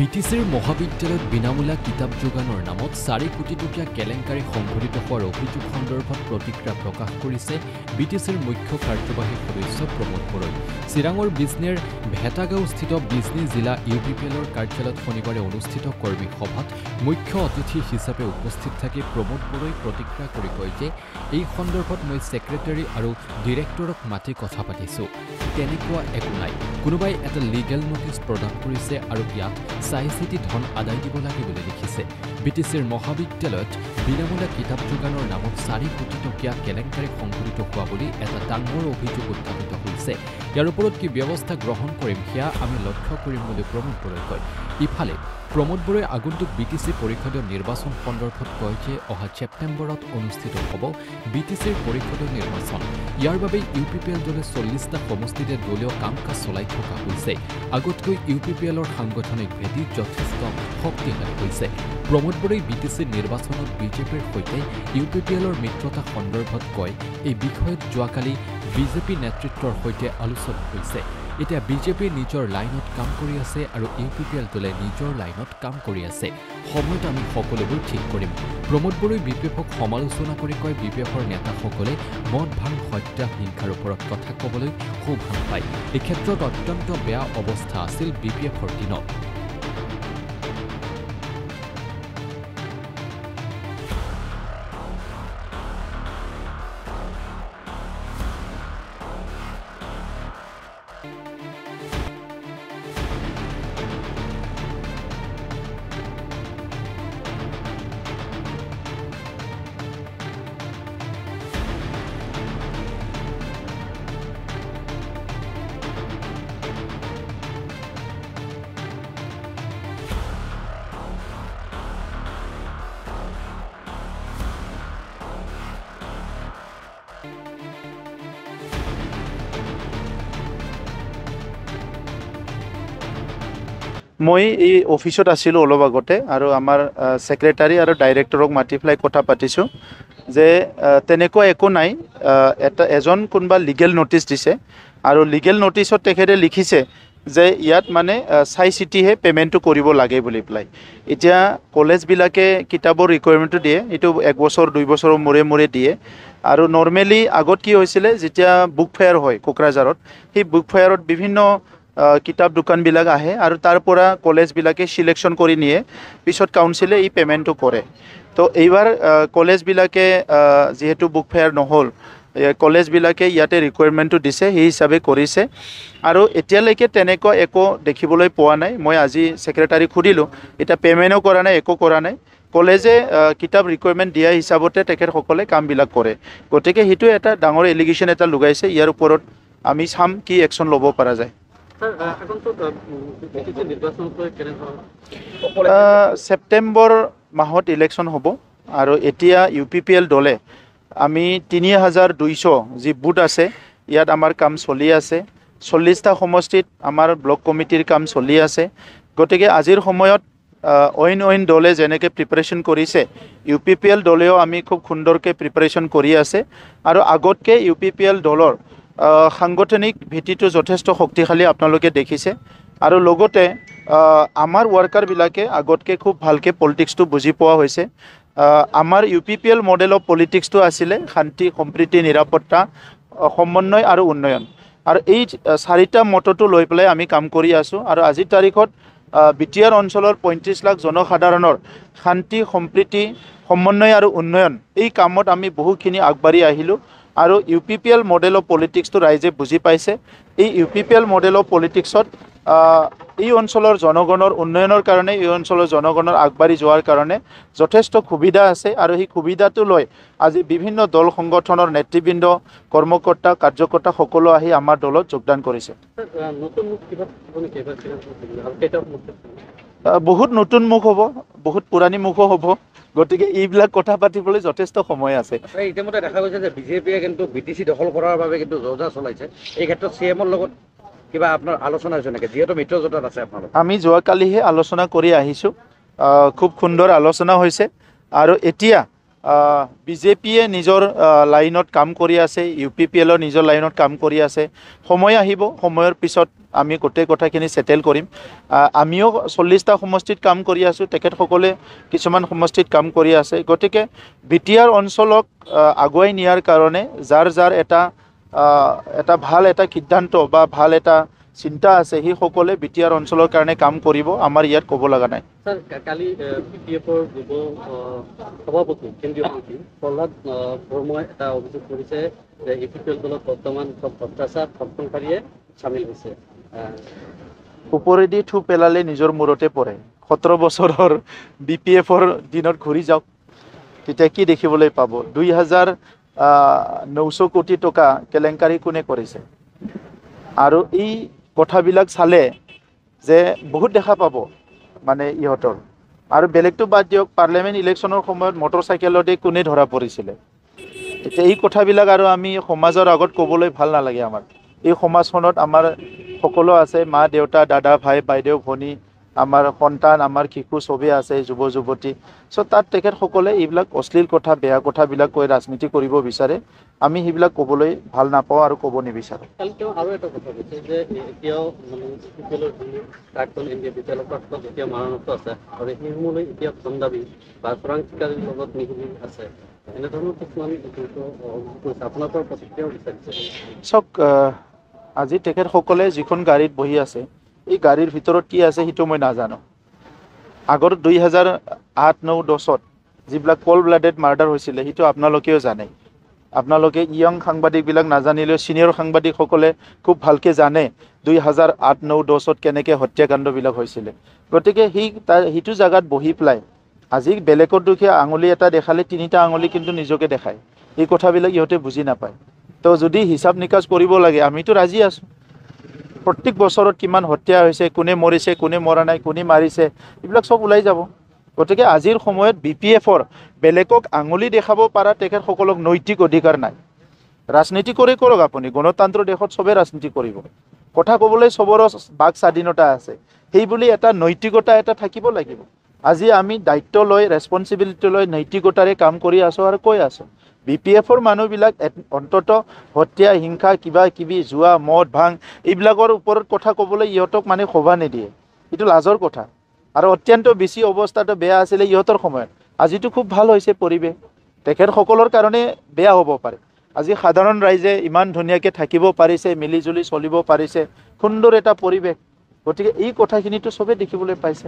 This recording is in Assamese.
বিটিচিৰ মহাবিদ্যালয়ত বিনামূলীয়া কিতাপ যোগানৰ নামত 4 কোটি টকীয়া কেলেংকাৰী সংঘটিত হোৱাৰ অভিযোগ সন্দৰ্ভত প্ৰতিক্ৰিয়া প্ৰকাশ কৰিছে বিটিচিৰ মুখ্য কাৰ্যবাহী সদস্য প্ৰমোদ বড়োই। চিৰাঙৰ বিজনেৰ ভেটাগাঁওস্থিত বিজনী জিলা ইউপিপিএলৰ কাৰ্যালয়ত শনিবাৰে অনুষ্ঠিত কৰ্মী সভাত মুখ্য অতিথি হিচাপে উপস্থিত থাকি প্ৰমোদ বড়োই প্ৰতিক্ৰিয়া কৰি কয় যে এই সন্দৰ্ভত মই ছেক্ৰেটাৰী আৰু ডিৰেক্টৰক মাতি কথা পাতিছোঁ। তেনেকুৱা একো নাই। কোনোবাই এটা লিগেল নোটিছ প্ৰদান কৰিছে আৰু ইয়াত চাই চিতি ধন আদায় দিব লাগে বুলি লিখিছে। বিটিচিৰ মহাবিদ্যালয়ত বিনামূলীয়া কিতাপ যোগানৰ নামত 4 কোটি টকীয়া কেলেংকাৰী সংঘটিত হোৱা বুলি এটা ডাঙৰ অভিযোগ উত্থাপিত হৈছে। ইয়াৰ ওপৰত কি ব্যৱস্থা গ্ৰহণ কৰিম সেয়া আমি লক্ষ্য কৰিম বুলি প্ৰমোদ বড়োই কয়। ইফালে প্ৰমোদ বড়োই আগন্তুক বিটিচি পৰিষদীয় নিৰ্বাচন সন্দৰ্ভত কয় যে অহা ছেপ্টেম্বৰত অনুষ্ঠিত হ'ব বিটিচিৰ পৰিষদীয় নিৰ্বাচন। ইয়াৰ বাবে ইউপিপিএল দলে 40টা সমষ্টিতে দলীয় কাম কাজ চলাই থকা হৈছে। আগতকৈ ইউপিপিএলৰ সাংগঠনিক ভেটি যথেষ্ট শক্তিশালী হৈছে। প্ৰমোদ বড়োই বিটিচি নিৰ্বাচনত বিজেপিৰ সৈতে ইউপিপিএলৰ মিত্ৰতা সন্দৰ্ভত কয় এই বিষয়ত যোৱাকালি বিজেপি নেতৃত্বৰ সৈতে আলোচনা হৈছে। এতিয়া বিজেপি নিজৰ লাইনত কাম কৰি আছে আৰু ইউপিপিএল দলে নিজৰ লাইনত কাম কৰি আছে। সময়ত আমি সকলোবোৰ ঠিক কৰিম। প্ৰমোদ বড়োই বিপিএফক সমালোচনা কৰি কয় বিপিএফৰ নেতাসকলে মদ ভাং হত্যা হিংসাৰ ওপৰত কথা ক'বলৈ খুব ভাল পায়। এই ক্ষেত্ৰত অত্যন্ত বেয়া অৱস্থা আছিল বিপিএফৰ দিনত। মই এই অফিসত আছিলোঁ অলপ আগতে আৰু আমাৰ ছেক্ৰেটাৰী আৰু ডাইৰেক্টৰক মাতি পেলাই কথা পাতিছোঁ যে তেনেকুৱা একো নাই। এজন কোনোবা লিগেল নটিচ দিছে আৰু লিগেল নটিচত তেখেতে লিখিছে যে ইয়াত মানে চাই চিতিহে পে'মেণ্টটো কৰিব লাগে বুলি পেলাই। এতিয়া কলেজবিলাকে কিতাপৰ ৰিকুৱাৰমেণ্টটো দিয়ে, এইটো 1 বছৰ 2 বছৰৰ মূৰে মূৰে দিয়ে। আৰু নৰ্মেলি আগত কি হৈছিলে যেতিয়া বুক ফেয়াৰ হয় কোকৰাঝাৰত, সেই বুক ফেয়াৰত বিভিন্ন কিতাপ দোকানবিলাক আহে আৰু তাৰ পৰা কলেজবিলাকে চিলেকশ্যন কৰি নিয়ে, পিছত কাউন্সিলে এই পে'মেণ্টটো কৰে। তো এইবাৰ কলেজবিলাকে যিহেতু বুক ফেয়াৰ নহ'ল, কলেজবিলাকে ইয়াতে ৰিকুৱাৰমেণ্টটো দিছে, সেই হিচাপে কৰিছে। আৰু এতিয়ালৈকে তেনেকুৱা একো দেখিবলৈ পোৱা নাই। মই আজি ছেক্ৰেটাৰীক সুধিলোঁ, এতিয়া পে'মেণ্টো কৰা নাই, একো কৰা নাই। কলেজে কিতাপ ৰিকুৱাৰমেণ্ট দিয়া হিচাপতে তেখেতসকলে কামবিলাক কৰে। গতিকে সেইটো এটা ডাঙৰ এলিগেশ্যন এটা লগাইছে। ইয়াৰ ওপৰত আমি চাম কি একশ্যন ল'ব পৰা যায়। ছেপ্টেম্বৰ মাহত ইলেকশ্যন হ'ব আৰু এতিয়া ইউপিপিএল দলে আমি 3200 যি বুথ আছে ইয়াত আমাৰ কাম চলি আছে। 40টা সমষ্টিত আমাৰ ব্লক কমিটিৰ কাম চলি আছে। গতিকে আজিৰ সময়ত অইন দলে যেনেকৈ প্ৰিপাৰেশ্যন কৰিছে, ইউপিপিএল দলেও আমি খুব সুন্দৰকৈ প্ৰিপাৰেশ্যন কৰি আছে। আৰু আগতকৈ ইউপিপিএল দলৰ সাংগঠনিক ভিত্তিটো যথেষ্ট শক্তিশালী আপোনালোকে দেখিছে। আৰু লগতে আমাৰ ৱৰ্কাৰবিলাকে আগতকৈ খুব ভালকৈ পলিটিক্সটো বুজি পোৱা হৈছে। আমাৰ ইউপিপিএল মডেল অফ পলিটিক্সটো আছিলে শান্তি, সম্প্ৰীতি, নিৰাপত্তা, সমন্বয় আৰু উন্নয়ন। আৰু এই 4টা মটটো লৈ পেলাই আমি কাম কৰি আছোঁ। আৰু আজিৰ তাৰিখত বিটিআৰ অঞ্চলৰ 35 লাখ জনসাধাৰণৰ শান্তি, সম্প্ৰীতি, সমন্বয় আৰু উন্নয়ন এই কামত আমি বহুখিনি আগবাঢ়ি আহিলোঁ। আৰু ইউপিপিএল মডেল অফ পলিটিক্সটো ৰাইজে বুজি পাইছে। এই ইউপিপিএল মডেল অফ পলিটিক্সত এই অঞ্চলৰ জনগণৰ উন্নয়নৰ কাৰণে, এই অঞ্চলৰ জনগণৰ আগবাঢ়ি যোৱাৰ কাৰণে যথেষ্ট সুবিধা আছে। আৰু সেই সুবিধাটো লৈ আজি বিভিন্ন দল সংগঠনৰ নেতৃবৃন্দ, কৰ্মকৰ্তা, কাৰ্যকৰ্তা সকলো আহি আমাৰ দলত যোগদান কৰিছে। বহুত নতুন মুখ হ'ব, বহুত পুৰণি মুখো হ'ব। গতিকে এইবিলাক কথা পাতিবলৈ যথেষ্ট সময় আছে। ইতিমধ্যে দেখা গৈছে যে বিজেপিয়ে কিন্তু বিটিচি দখল কৰাৰ বাবে কিন্তু যোজা চলাইছে। এই ক্ষেত্ৰত CMৰ লগত কিবা আপোনাৰ আলোচনা হৈছে নেকি, যিহেতু মিত্ৰজোঁটত আছে আপোনালোক? আমি যোৱাকালিহে আলোচনা কৰি আহিছোঁ। খুব সুন্দৰ আলোচনা হৈছে। আৰু এতিয়া বিজেপিয়ে নিজৰ লাইনত কাম কৰি আছে, UPPLৰ নিজৰ লাইনত কাম কৰি আছে। সময় আহিব, সময়ৰ পিছত আমি গোটেই কথাখিনি ছেটেল কৰিম। আমিও 40টা সমষ্টিত কাম কৰি আছোঁ, তেখেতসকলে কিছুমান সমষ্টিত কাম কৰি আছে। গতিকে BTR অঞ্চলক আগুৱাই নিয়াৰ কাৰণে যাৰ যাৰ এটা ভাল এটা সিদ্ধান্ত বা ভাল এটা চিন্তা আছে, সেইসকলে BTR অঞ্চলৰ কাৰণে কাম কৰিব, আমাৰ ইয়াত ক'ব লগা নাই। স্যাৰ, কালি BPFৰ যুৱ সভাপতি কেন্দ্ৰীয় সমিতি প্ৰহ্লাদ বৰ্মাই এটা অভিযোগ কৰিছে যে UPPL দলত বৰ্তমান সব ভ্ৰষ্টাচাৰ ধৰ্ষণকাৰীয়ে চামিল হৈছে। ওপৰেদি থু পেলালে নিজৰ মূৰতে পৰে। 17 বছৰৰ BPFৰ দিনত ঘূৰি যাওক, তেতিয়া কি দেখিবলৈ পাব? 2,900 কোটি টকা কেলেংকাৰী কোনে কৰিছে? আৰু এই কথাবিলাক চালে যে বহুত দেখা পাব মানে ইহঁতৰ। আৰু বেলেগটো বাদ দিয়ক, পাৰ্লিয়ামেণ্ট ইলেকশ্যনৰ সময়ত মটৰচাইকেলতে কোনে ধৰা পৰিছিলে? এতিয়া এই কথাবিলাক আৰু আমি সমাজৰ আগত ক'বলৈ ভাল নালাগে। আমাৰ এই সমাজখনত আমাৰ সকলো আছে, মা দেউতা, দাদা ভাই বাইদেউ ভনী, আমাৰ সন্তান, আমাৰ শিশু চবেই আছে, যুৱ যুৱতী। চ' তাত তেখেতসকলে এইবিলাক অশ্লীল কথা, বেয়া কথাবিলাক কৈ ৰাজনীতি কৰিব বিচাৰে। আমি সেইবিলাক ক'বলৈ ভাল নাপাওঁ আৰু ক'ব নিবিচাৰোঁ। কালি তেওঁ আৰু এটা কথা কৈছে যে এতিয়াও মানে UPPLৰ যি প্ৰাক্তন MLA বিদ্যালয় প্ৰাক্তন এতিয়া মাৰণত আছে আৰু সেইসমূহলৈ এতিয়া ধন দাবী বা চোৰাং চিকাৰীৰ লগত মিহলি আছে, এনেধৰণৰ কিছুমান আপোনালোকৰ প্ৰতিক্ৰিয়াও বিচাৰিছে। চাওক, আজি তেখেতসকলে যিখন গাড়ীত বহি আছে, এই গাড়ীৰ ভিতৰত কি আছে সেইটো মই নাজানো। আগৰ 2008, 9, 10ত যিবিলাক কল্ড ব্লাডেড মাৰ্ডাৰ হৈছিলে, সেইটো আপোনালোকেও জানে। আপোনালোকে ইয়ং সাংবাদিকবিলাক নাজানিলেও ছিনিয়ৰ সাংবাদিকসকলে খুব ভালকৈ জানে 2008, 9, 10ত কেনেকৈ হত্যাকাণ্ডবিলাক হৈছিলে। গতিকে সেইটো জেগাত বহি পেলাই আজি বেলেগৰ দুখীয়া আঙুলি এটা দেখালে 3টা আঙুলি কিন্তু নিজকে দেখায়। এই কথাবিলাক ইহঁতে বুজি নাপায়। তো যদি হিচাপ নিকাচ কৰিব লাগে, আমিতো ৰাজি আছোঁ। প্ৰত্যেক বছৰত কিমান হত্যা হৈছে, কোনে মৰিছে, কোনে মৰা নাই, কোনে মাৰিছে, এইবিলাক চব ওলাই যাব। গতিকে আজিৰ সময়ত BPFৰ বেলেগক আঙুলি দেখাব পৰা তেখেতসকলক নৈতিক অধিকাৰ নাই। ৰাজনীতি কৰি কৰক আপুনি, গণতন্ত্ৰ দেশত চবেই ৰাজনীতি কৰিব, কথা ক'বলৈ চবৰে বাক স্বাধীনতা আছে। সেই বুলি এটা নৈতিকতা এটা থাকিব লাগিব। আজি আমি দায়িত্ব লৈ, ৰেছপনচিবিলিটি লৈ নৈতিকতাৰে কাম কৰি আছোঁ আৰু কৈ আছোঁ। BPFৰ মানুহবিলাক অন্তত হত্যা, হিংসা, কিবা কিবি, জুৱা, মদ, ভাং এইবিলাকৰ ওপৰত কথা ক'বলৈ ইহঁতক মানে শোভা নিদিয়ে। এইটো লাজৰ কথা। আৰু অত্যন্ত বেছি অৱস্থাটো বেয়া আছিলে ইহঁতৰ সময়ত। আজিতো খুব ভাল হৈছে পৰিৱেশ, তেখেতসকলৰ কাৰণে বেয়া হ'ব পাৰে। আজি সাধাৰণ ৰাইজে ইমান ধুনীয়াকৈ থাকিব পাৰিছে, মিলিজুলি চলিব পাৰিছে, সুন্দৰ এটা পৰিৱেশ। গতিকে এই কথাখিনিতো চবেই দেখিবলৈ পাইছে।